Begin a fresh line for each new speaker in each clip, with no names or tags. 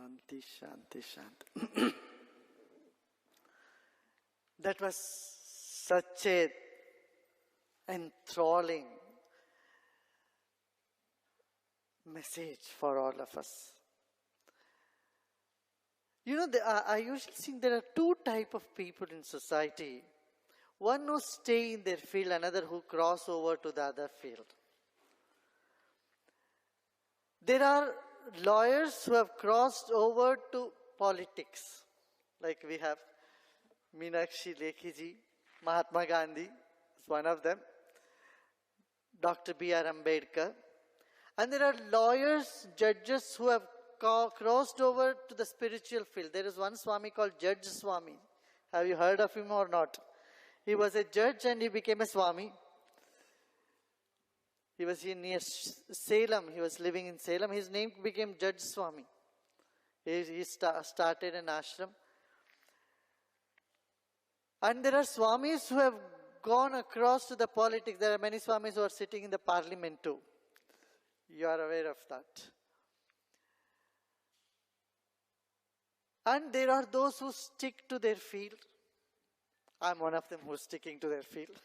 Shanti, Shanti, Shanti. That was such a enthralling message for all of us. You know, I usually think there are two types of people in society. One who stay in their field, another who cross over to the other field. There are lawyers who have crossed over to politics. Like we have Meenakshi Lekhi ji, Mahatma Gandhi is one of them, Dr. B.R. Ambedkar. And there are lawyers, judges who have crossed over to the spiritual field. There is one Swami called Judge Swami. Have you heard of him or not? He was a judge and he became a Swami. He was near Salem. He was living in Salem. His name became Judge Swami. He started an ashram. And there are Swamis who have gone across to the politics. There are many Swamis who are sitting in the parliament too. You are aware of that. And there are those who stick to their field. I'm one of them who is sticking to their field.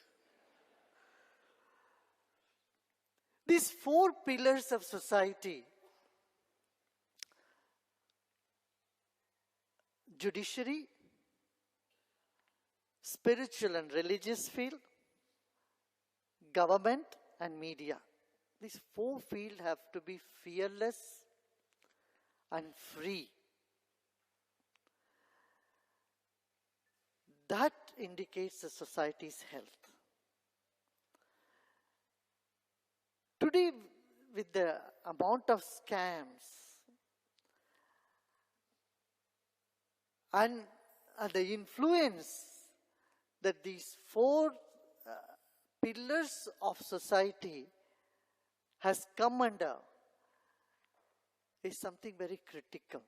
These four pillars of society, judiciary, spiritual and religious field, government and media. These four fields have to be fearless and free. That indicates the society's health. Today, with the amount of scams and the influence that these four pillars of society has come under, is something very critical.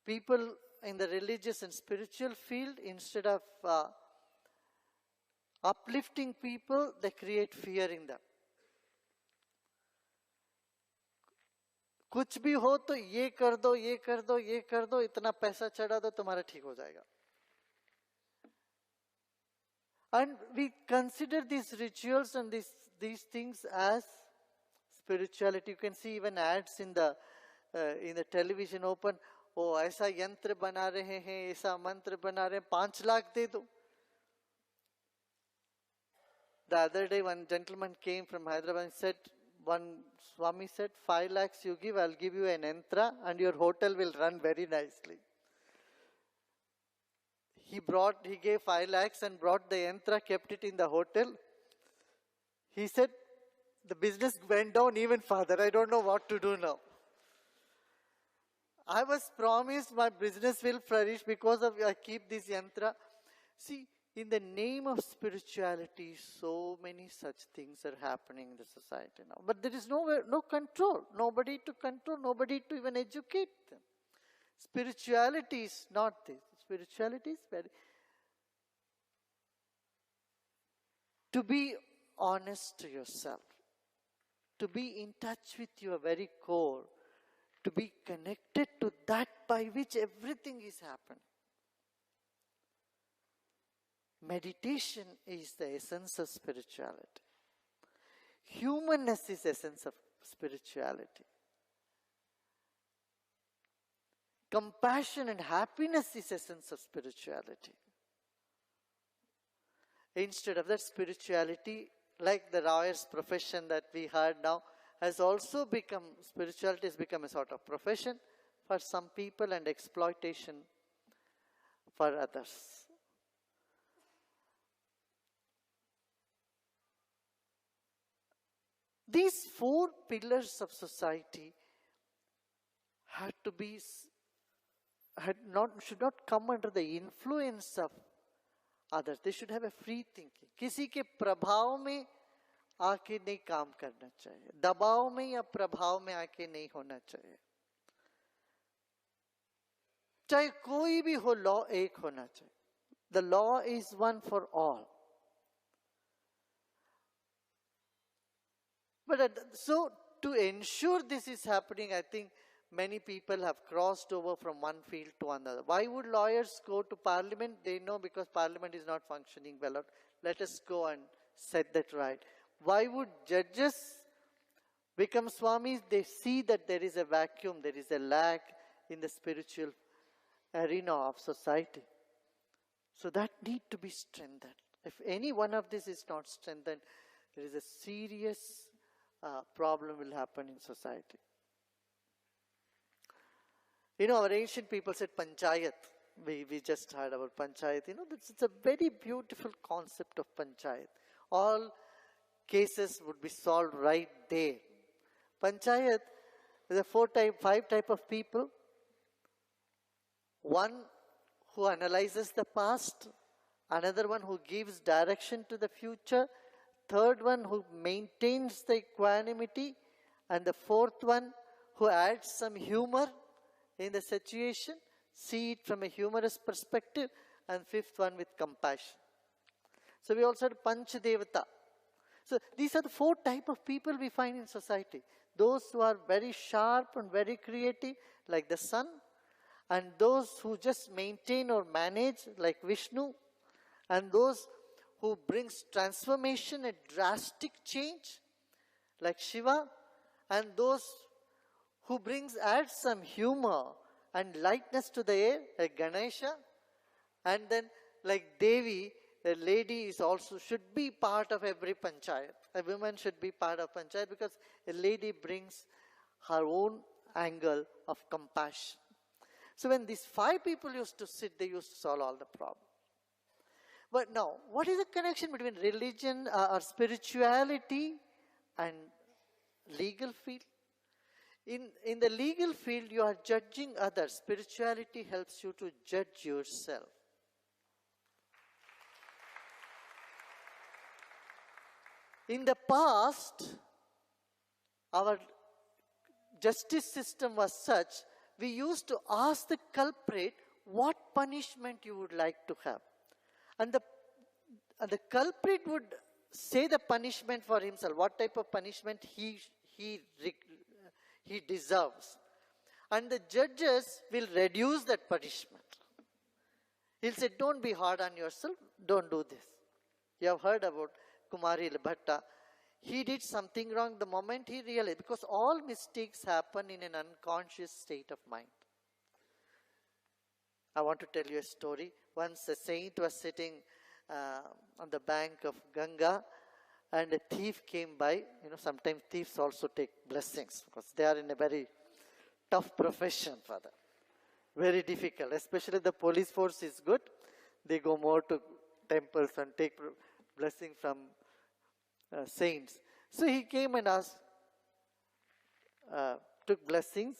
People in the religious and spiritual field, instead of uplifting people, they create fear in them. कुछ भी हो तो ये कर दो, ये कर दो, ये कर दो, इतना पैसा चढ़ा दो, तुम्हारा ठीक हो जाएगा. And we consider these rituals and these things as spirituality. You can see even ads in the television open. Oh, ऐसा यंत्र बना रहे हैं, ऐसा मंत्र बना रहे हैं, 5 लाख दे दो. The other day, one gentleman came from Hyderabad and said, one Swami said, 5 lakhs you give, I'll give you an yantra and your hotel will run very nicely. He gave 5 lakhs and brought the yantra, kept it in the hotel. He said, the business went down even further. I don't know what to do now. I was promised my business will flourish because of I keep this yantra. See, in the name of spirituality, so many such things are happening in the society now. But there is no control. Nobody to control, nobody to even educate them. Spirituality is not this. Spirituality is to be honest to yourself, to be in touch with your very core, to be connected to that by which everything is happening. Meditation is the essence of spirituality. Humanness is the essence of spirituality. Compassion and happiness is the essence of spirituality. Instead of that, spirituality, like the lawyer's profession that we heard now, has also become, spirituality has become a sort of profession for some people and exploitation for others. These four pillars of society should not come under the influence of others. They should have a free thinking. किसी के प्रभाव में आके नहीं काम करना चाहिए. दबाव में या प्रभाव में आके नहीं होना चाहिए. चाहे कोई भी हो, लॉ एक होना चाहिए. The law is one for all. But so to ensure this is happening, I think many people have crossed over from one field to another. Why would lawyers go to parliament? They know because parliament is not functioning well. Let us go and set that right. Why would judges become swamis? They see that there is a vacuum, there is a lack in the spiritual arena of society. So that need to be strengthened. If any one of this is not strengthened, there is a serious problem will happen in society. Our ancient people said panchayat. We just heard about panchayat. It's a very beautiful concept of panchayat. All cases would be solved right there. Panchayat, there are 5 type of people. One who analyzes the past, another one who gives direction to the future, third one who maintains the equanimity, and the fourth one who adds some humor in the situation, see it from a humorous perspective, and fifth one with compassion. So we also had Panch Devata. So these are the 4 type of people we find in society. Those who are very sharp and very creative, like the sun, and those who just maintain or manage, like Vishnu, and those who brings transformation and drastic change, like Shiva, and those who adds some humor and lightness to the air, like Ganesha, and then like Devi, the lady should be part of every panchayat. A woman should be part of panchayat because a lady brings her own angle of compassion. So when these 5 people used to sit, they used to solve all the problems. But now, what is the connection between religion or spirituality and legal field? In the legal field, you are judging others. Spirituality helps you to judge yourself. In the past, our justice system was such, we used to ask the culprit what punishment you would like to have. And the culprit would say the punishment for himself, what type of punishment he deserves. And the judges will reduce that punishment. He'll say, don't be hard on yourself, don't do this. You have heard about Kumari Bhatta. He did something wrong the moment he realized, because all mistakes happen in an unconscious state of mind. I want to tell you a story. Once a saint was sitting on the bank of Ganga, and a thief came by. Sometimes thieves also take blessings because they are in a very tough profession for them. Very difficult, especially the police force is good. They go more to temples and take blessing from saints. So he came and asked, took blessings.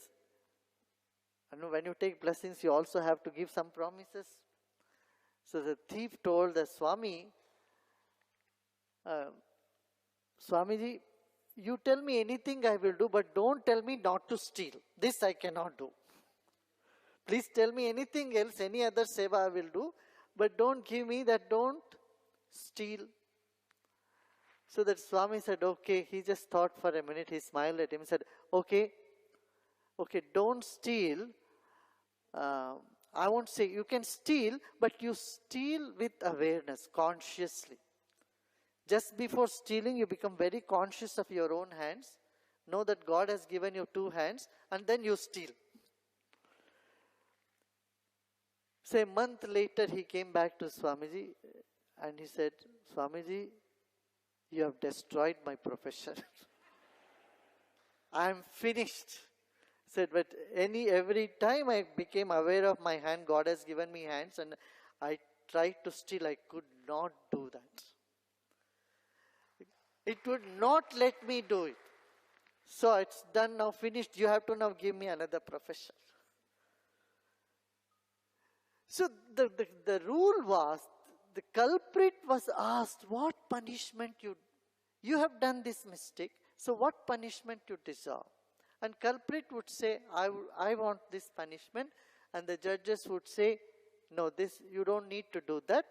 And when you take blessings, you also have to give some promises. So the thief told the Swami, Swamiji, you tell me anything I will do, but don't tell me not to steal. This I cannot do. Please tell me anything else, any other seva I will do, but don't give me that don't steal. So that Swami said, okay. He just thought for a minute. He smiled at him and said, okay, don't steal. I won't say you can steal, but you steal with awareness, consciously. Just before stealing, you become very conscious of your own hands. Know that God has given you 2 hands, and then you steal. So a month later, he came back to Swamiji, and he said, Swamiji, you have destroyed my profession. I am finished. Said, but every time I became aware of my hand, God has given me hands, and I tried to steal, I could not do that. It would not let me do it. So it's done now, finished. You have to now give me another profession. So the rule was, the culprit was asked, what punishment you have done this mistake, so what punishment you deserve? And culprit would say, I want this punishment. And the judges would say, no, you don't need to do that.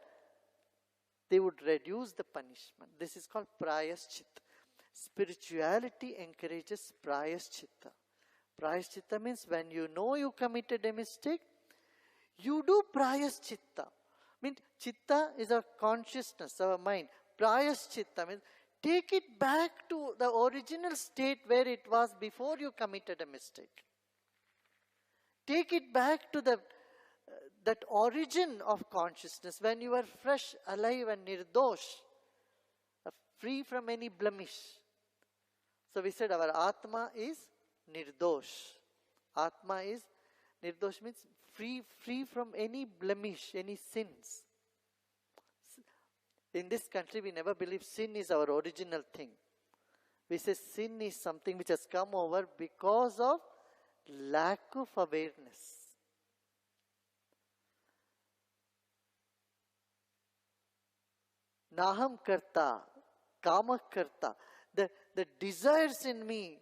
They would reduce the punishment. This is called prayaschit. Spirituality encourages prayaschita. Prayaschitta means when you know you committed a mistake, you do prayaschitta. Means chitta is our consciousness, our mind. Prayaschitta means take it back to the original state where it was before you committed a mistake. Take it back to that origin of consciousness when you were fresh, alive and nirdosh, free from any blemish. So we said our Atma is nirdosh. Atma is, nirdosh means free from any blemish, any sins. In this country we never believe sin is our original thing. We say sin is something which has come over because of lack of awareness. Naham karta, kama karta. The desires in me,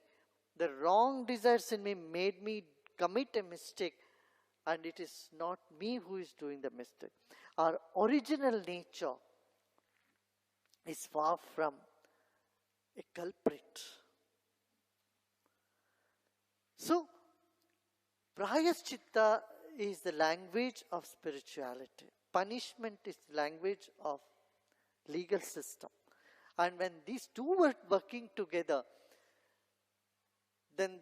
the wrong desires in me made me commit a mistake, and it is not me who is doing the mistake. Our original nature is far from a culprit. So, prayaschitta is the language of spirituality. Punishment is the language of legal system. And when these two were working together, then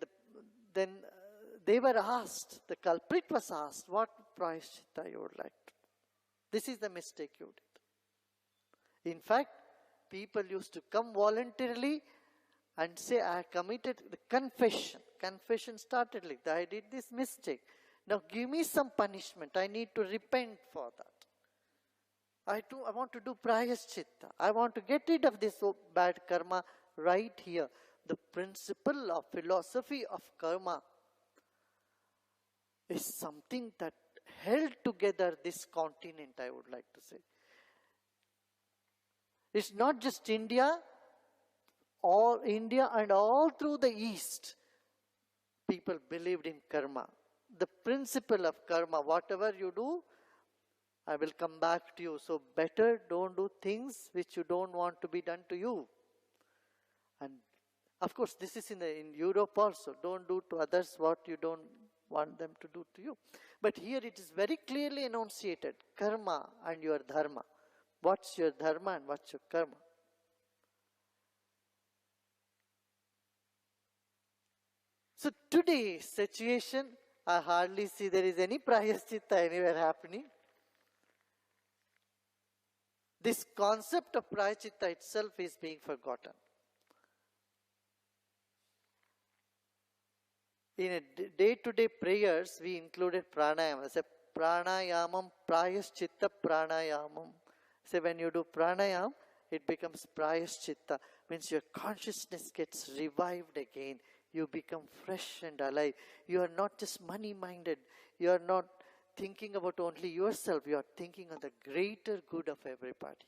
they were asked, the culprit was asked, what prayaschitta you would like to do? This is the mistake you did. In fact, people used to come voluntarily and say, I committed the confession. Confession started like that. I did this mistake. Now give me some punishment. I need to repent for that. I want to do prayaschitta. I want to get rid of this bad karma right here. The principle of philosophy of karma is something that held together this continent, I would like to say. It's not just India, all India and all through the East, people believed in karma. The principle of karma, whatever you do, I will come back to you. So better don't do things which you don't want to be done to you. And of course, this is in Europe also. Don't do to others what you don't want them to do to you. But here it is very clearly enunciated, karma and your dharma. What's your dharma and what's your karma? So today's situation, I hardly see there is any prayaschitta anywhere happening. This concept of prayaschitta itself is being forgotten. In a day-to-day prayers, we included pranayama. Say pranayamam, prayaschitta pranayamam. Say when you do pranayam, it becomes prayaschitta. Means your consciousness gets revived again. You become fresh and alive. You are not just money-minded. You are not thinking about only yourself. You are thinking of the greater good of everybody.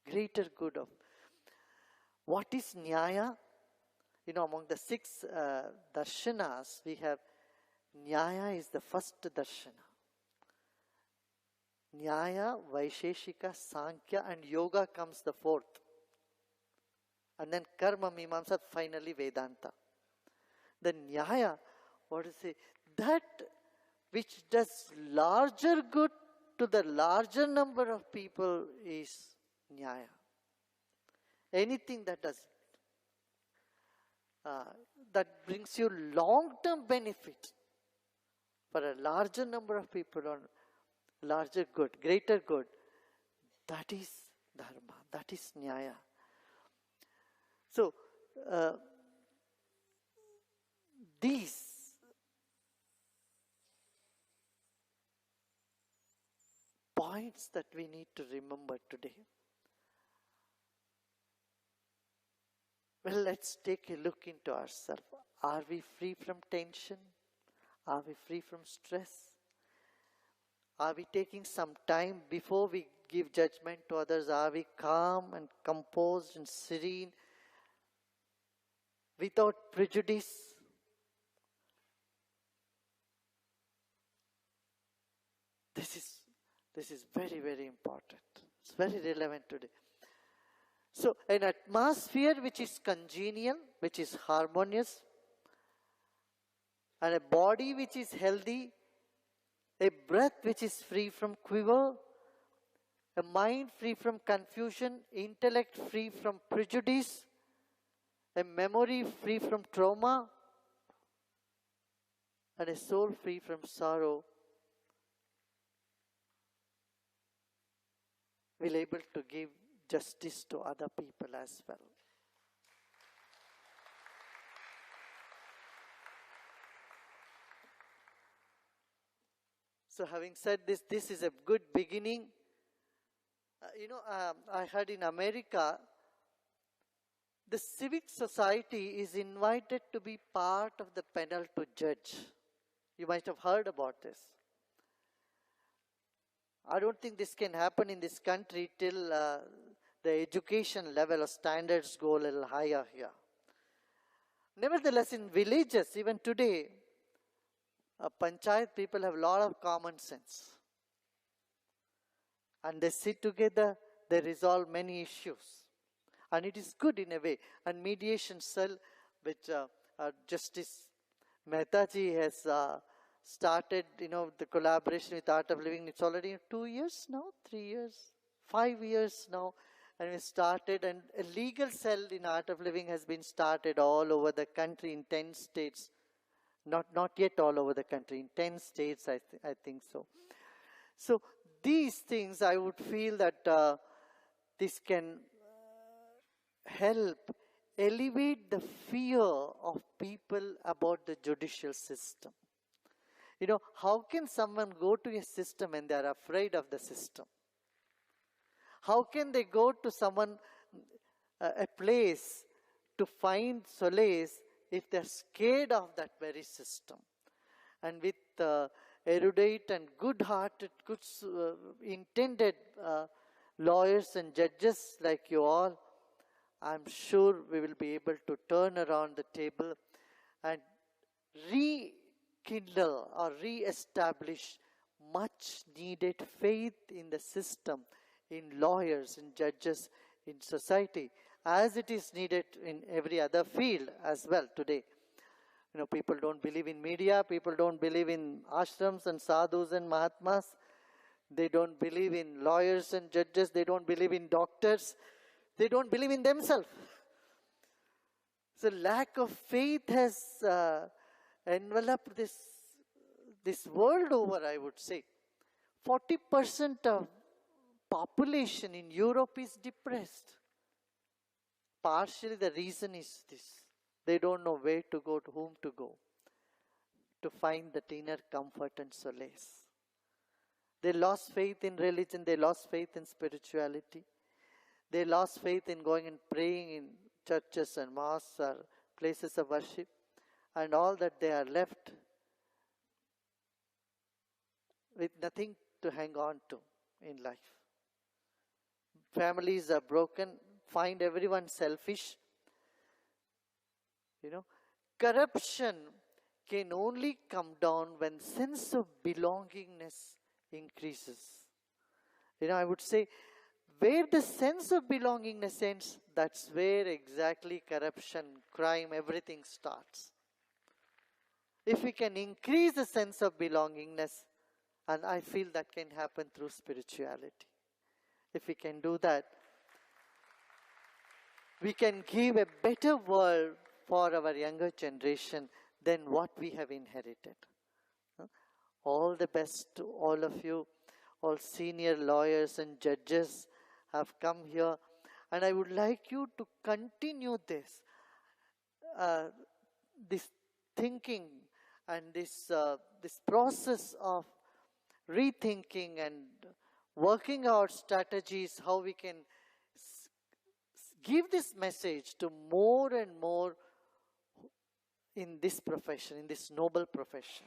Greater good of. What is nyaya? Among the 6 darshanas, we have nyaya is the first darshana. Nyaya, Vaisheshika, Sankhya and Yoga comes the 4th. And then Karma, Mimamsa, finally Vedanta. The Nyaya, what is it? That which does larger good to the larger number of people is Nyaya. Anything that does that brings you long-term benefit for a larger number of people or larger good, greater good, that is dharma, that is nyaya. So, these points that we need to remember today. Well, let's take a look into ourselves. Are we free from tension? Are we free from stress? Are we taking some time before we give judgment to others? Are we calm and composed and serene without prejudice? This is very, very important. It's very relevant today. So, an atmosphere which is congenial, which is harmonious, and a body which is healthy, a breath which is free from quiver, a mind free from confusion, intellect free from prejudice, a memory free from trauma, and a soul free from sorrow, will able to give justice to other people as well. So having said this, this is a good beginning. I heard in America, the civic society is invited to be part of the panel to judge. You might have heard about this. I don't think this can happen in this country till the education level or standards go a little higher here. Nevertheless, in villages, even today, panchayat people have a lot of common sense. And they sit together, they resolve many issues. And it is good in a way. And mediation cell, which Justice Mehtaji has started, the collaboration with Art of Living. It's already 2 years now, 3 years, 5 years now. And we started, and a legal cell in Art of Living has been started all over the country in 10 states. Not yet all over the country, in 10 states, I think so. So these things, I would feel that this can help elevate the fear of people about the judicial system. How can someone go to a system and they are afraid of the system? How can they go to someone, a place to find solace if they're scared of that very system? And with erudite and good-hearted, intended lawyers and judges like you all, I'm sure we will be able to turn around the table and rekindle or re-establish much needed faith in the system, in lawyers, in judges, in society, as it is needed in every other field as well today. People don't believe in media, people don't believe in ashrams and sadhus and mahatmas, they don't believe in lawyers and judges, they don't believe in doctors, they don't believe in themselves. So lack of faith has enveloped this world over, I would say. 40% of population in Europe is depressed. Partially the reason is this. They don't know where to go, to whom to go, to find that inner comfort and solace. They lost faith in religion, they lost faith in spirituality. They lost faith in going and praying in churches and mosques or places of worship. And all that, they are left with nothing to hang on to in life. Families are broken, find everyone selfish. Corruption can only come down when sense of belongingness increases. I would say, where the sense of belongingness ends, that's where exactly corruption, crime, everything starts. If we can increase the sense of belongingness, and I feel that can happen through spirituality. If we can do that, we can give a better world for our younger generation than what we have inherited. All the best to all of you, all senior lawyers and judges have come here, and I would like you to continue this thinking and this process of rethinking and working out strategies, how we can give this message to more and more in this profession, in this noble profession.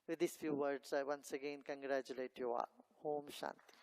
With these few words, I once again congratulate you all. Om Shanti.